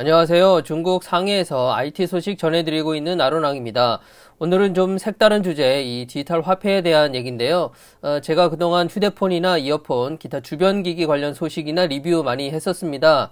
안녕하세요. 중국 상해에서 IT 소식 전해드리고 있는 아로랑입니다. 오늘은 좀 색다른 주제, 이 디지털 화폐에 대한 얘기인데요. 제가 그동안 휴대폰이나 이어폰, 기타 주변 기기 관련 소식이나 리뷰 많이 했었습니다.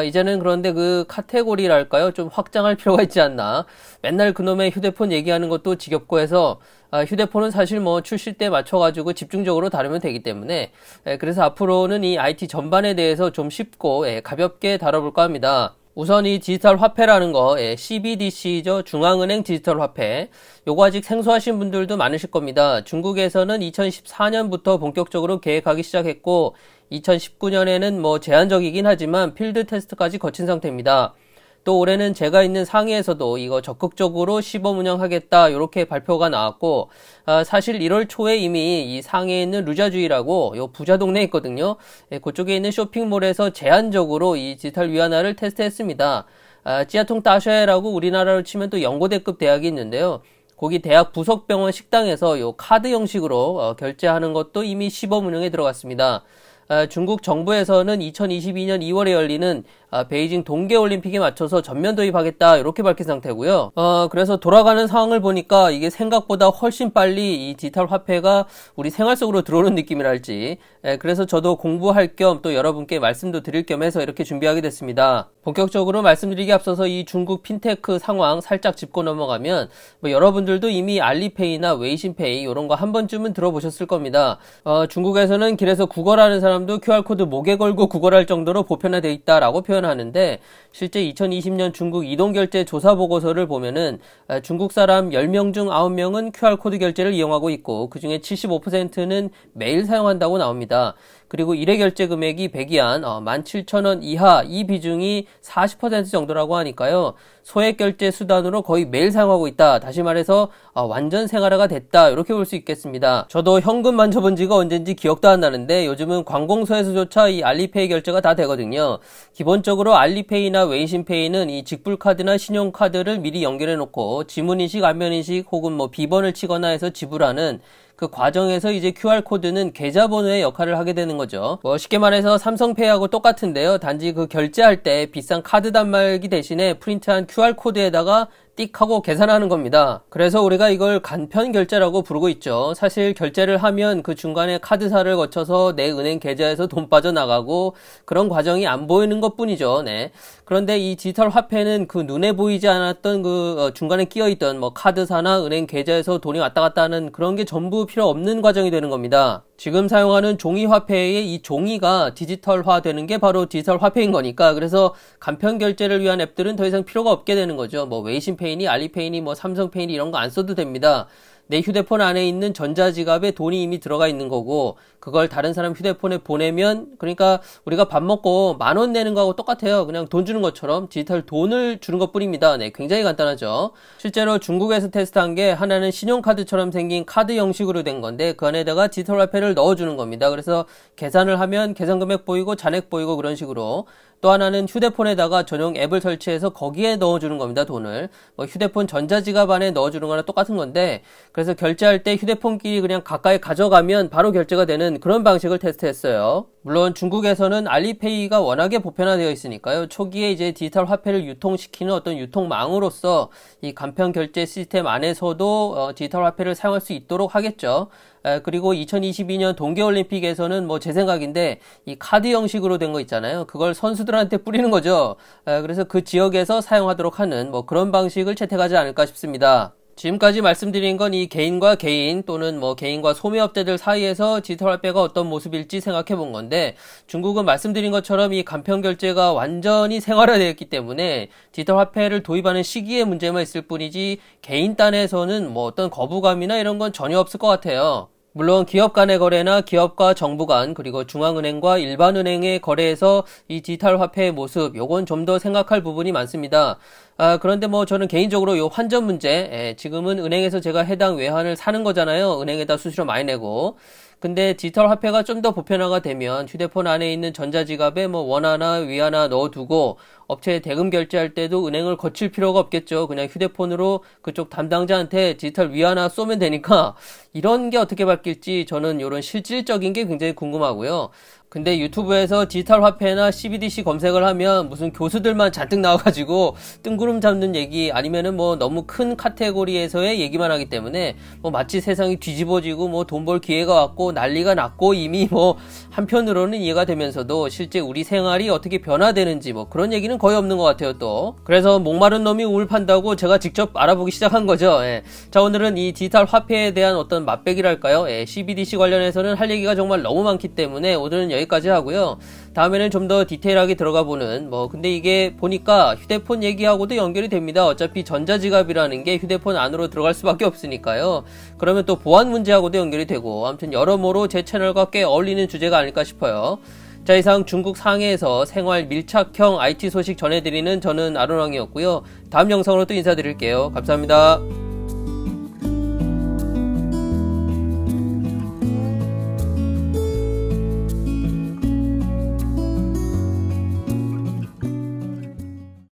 이제는 그런데 그 카테고리랄까요? 좀 확장할 필요가 있지 않나. 맨날 그놈의 휴대폰 얘기하는 것도 지겹고 해서 휴대폰은 사실 뭐 출시 때 맞춰가지고 집중적으로 다루면 되기 때문에 그래서 앞으로는 이 IT 전반에 대해서 좀 쉽고 가볍게 다뤄볼까 합니다. 우선 이 디지털 화폐라는 거, CBDC죠. 중앙은행 디지털 화폐. 요거 아직 생소하신 분들도 많으실 겁니다. 중국에서는 2014년부터 본격적으로 계획하기 시작했고, 2019년에는 뭐 제한적이긴 하지만 필드 테스트까지 거친 상태입니다. 또 올해는 제가 있는 상해에서도 이거 적극적으로 시범 운영하겠다 이렇게 발표가 나왔고, 사실 1월 초에 이미 이 상해에 있는 루자주이라고 요 부자 동네에 있거든요. 그쪽에 있는 쇼핑몰에서 제한적으로 이 디지털 위안화를 테스트했습니다. 찌아통 따쉐라고 우리나라로 치면 또 연고대급 대학이 있는데요. 거기 대학 부속병원 식당에서 요 카드 형식으로 결제하는 것도 이미 시범 운영에 들어갔습니다. 중국 정부에서는 2022년 2월에 열리는 베이징 동계올림픽에 맞춰서 전면 도입하겠다 이렇게 밝힌 상태고요. 그래서 돌아가는 상황을 보니까 이게 생각보다 훨씬 빨리 이 디지털 화폐가 우리 생활 속으로 들어오는 느낌이랄지, 그래서 저도 공부할 겸 또 여러분께 말씀도 드릴 겸 해서 이렇게 준비하게 됐습니다. 본격적으로 말씀드리기 앞서서 이 중국 핀테크 상황 살짝 짚고 넘어가면 뭐 여러분들도 이미 알리페이나 웨이신페이 이런 거 한 번쯤은 들어보셨을 겁니다. 중국에서는 길에서 구걸하는 사람도 QR코드 목에 걸고 구걸할 정도로 보편화되어 있다라고 표현하는데, 실제 2020년 중국 이동결제 조사 보고서를 보면은 중국 사람 10명 중 9명은 QR코드 결제를 이용하고 있고, 그 중에 75%는 매일 사용한다고 나옵니다. 그리고 일회 결제 금액이 100위안, 17,000원 이하, 이 비중이 40% 정도라고 하니까요. 소액 결제 수단으로 거의 매일 사용하고 있다. 다시 말해서 완전 생활화가 됐다. 이렇게 볼 수 있겠습니다. 저도 현금 만져본 지가 언젠지 기억도 안 나는데 요즘은 관공서에서조차 이 알리페이 결제가 다 되거든요. 기본적으로 알리페이나 웨이신페이는 이 직불카드나 신용카드를 미리 연결해 놓고 지문인식, 안면인식 혹은 뭐 비번을 치거나 해서 지불하는 그 과정에서 이제 QR코드는 계좌번호의 역할을 하게 되는 거죠. 뭐 쉽게 말해서 삼성페이하고 똑같은데요. 단지 그 결제할 때 비싼 카드 단말기 대신에 프린트한 QR코드에다가 띡 하고 계산하는 겁니다. 그래서 우리가 이걸 간편 결제라고 부르고 있죠. 사실 결제를 하면 그 중간에 카드사를 거쳐서 내 은행 계좌에서 돈 빠져나가고 그런 과정이 안 보이는 것 뿐이죠. 네. 그런데 이 디지털 화폐는 그 눈에 보이지 않았던 그 중간에 끼어있던 뭐 카드사나 은행 계좌에서 돈이 왔다 갔다 하는 그런 게 전부 필요 없는 과정이 되는 겁니다. 지금 사용하는 종이 화폐의 이 종이가 디지털화 되는 게 바로 디지털 화폐인 거니까, 그래서 간편 결제를 위한 앱들은 더 이상 필요가 없게 되는 거죠. 뭐 웨이신페이니 알리페이니 뭐 삼성페이니 이런 거 안 써도 됩니다. 내 휴대폰 안에 있는 전자지갑에 돈이 이미 들어가 있는 거고, 그걸 다른 사람 휴대폰에 보내면, 그러니까 우리가 밥 먹고 10,000원 내는 거하고 똑같아요. 그냥 돈 주는 것처럼 디지털 돈을 주는 것 뿐입니다. 네, 굉장히 간단하죠. 실제로 중국에서 테스트한 게 하나는 신용카드처럼 생긴 카드 형식으로 된 건데, 그 안에다가 디지털 화폐를 넣어주는 겁니다. 그래서 계산을 하면 계산 금액 보이고 잔액 보이고 그런 식으로. 또 하나는 휴대폰에다가 전용 앱을 설치해서 거기에 넣어주는 겁니다, 돈을. 뭐 휴대폰 전자지갑 안에 넣어주는 거랑 똑같은 건데, 그래서 결제할 때 휴대폰끼리 그냥 가까이 가져가면 바로 결제가 되는 그런 방식을 테스트했어요. 물론 중국에서는 알리페이가 워낙에 보편화되어 있으니까요. 초기에 이제 디지털 화폐를 유통시키는 어떤 유통망으로서 이 간편 결제 시스템 안에서도 디지털 화폐를 사용할 수 있도록 하겠죠. 그리고 2022년 동계올림픽에서는 뭐 제 생각인데 이 카드 형식으로 된 거 있잖아요. 그걸 선수들한테 뿌리는 거죠. 그래서 그 지역에서 사용하도록 하는 뭐 그런 방식을 채택하지 않을까 싶습니다. 지금까지 말씀드린 건 이 개인과 개인 또는 뭐 개인과 소매업체들 사이에서 디지털 화폐가 어떤 모습일지 생각해 본 건데, 중국은 말씀드린 것처럼 이 간편 결제가 완전히 생활화되었기 때문에 디지털 화폐를 도입하는 시기에 문제만 있을 뿐이지 개인 단에서는 뭐 어떤 거부감이나 이런 건 전혀 없을 것 같아요. 물론 기업 간의 거래나 기업과 정부 간 그리고 중앙은행과 일반은행의 거래에서 이 디지털 화폐의 모습, 요건 좀 더 생각할 부분이 많습니다. 그런데 뭐 저는 개인적으로 요 환전 문제, 지금은 은행에서 제가 해당 외환을 사는 거잖아요. 은행에다 수수료 많이 내고. 근데 디지털 화폐가 좀 더 보편화가 되면 휴대폰 안에 있는 전자지갑에 뭐 원화나 위안화 넣어두고 업체에 대금 결제할 때도 은행을 거칠 필요가 없겠죠. 그냥 휴대폰으로 그쪽 담당자한테 디지털 위안화 쏘면 되니까 이런 게 어떻게 바뀔지 저는 이런 실질적인 게 굉장히 궁금하고요. 근데 유튜브에서 디지털 화폐나 CBDC 검색을 하면 무슨 교수들만 잔뜩 나와가지고 뜬구름 잡는 얘기 아니면은 뭐 너무 큰 카테고리에서의 얘기만 하기 때문에 뭐 마치 세상이 뒤집어지고 뭐 돈 벌 기회가 왔고 난리가 났고 이미 뭐 한편으로는 이해가 되면서도 실제 우리 생활이 어떻게 변화되는지 뭐 그런 얘기는 거의 없는 것 같아요 또. 그래서 목마른 놈이 우물 판다고 제가 직접 알아보기 시작한 거죠. 예. 자, 오늘은 이 디지털 화폐에 대한 어떤 맛배기랄까요? 예, CBDC 관련해서는 할 얘기가 정말 너무 많기 때문에 오늘은 여기까지 하고요. 다음에는 좀 더 디테일하게 들어가 보는 근데 이게 보니까 휴대폰 얘기하고도 연결이 됩니다. 어차피 전자지갑이라는 게 휴대폰 안으로 들어갈 수밖에 없으니까요. 그러면 또 보안 문제하고도 연결이 되고 아무튼 여러모로 제 채널과 꽤 어울리는 주제가 아닐까 싶어요. 자, 이상 중국 상해에서 생활 밀착형 IT 소식 전해드리는 저는 아론왕이었고요. 다음 영상으로 또 인사드릴게요. 감사합니다.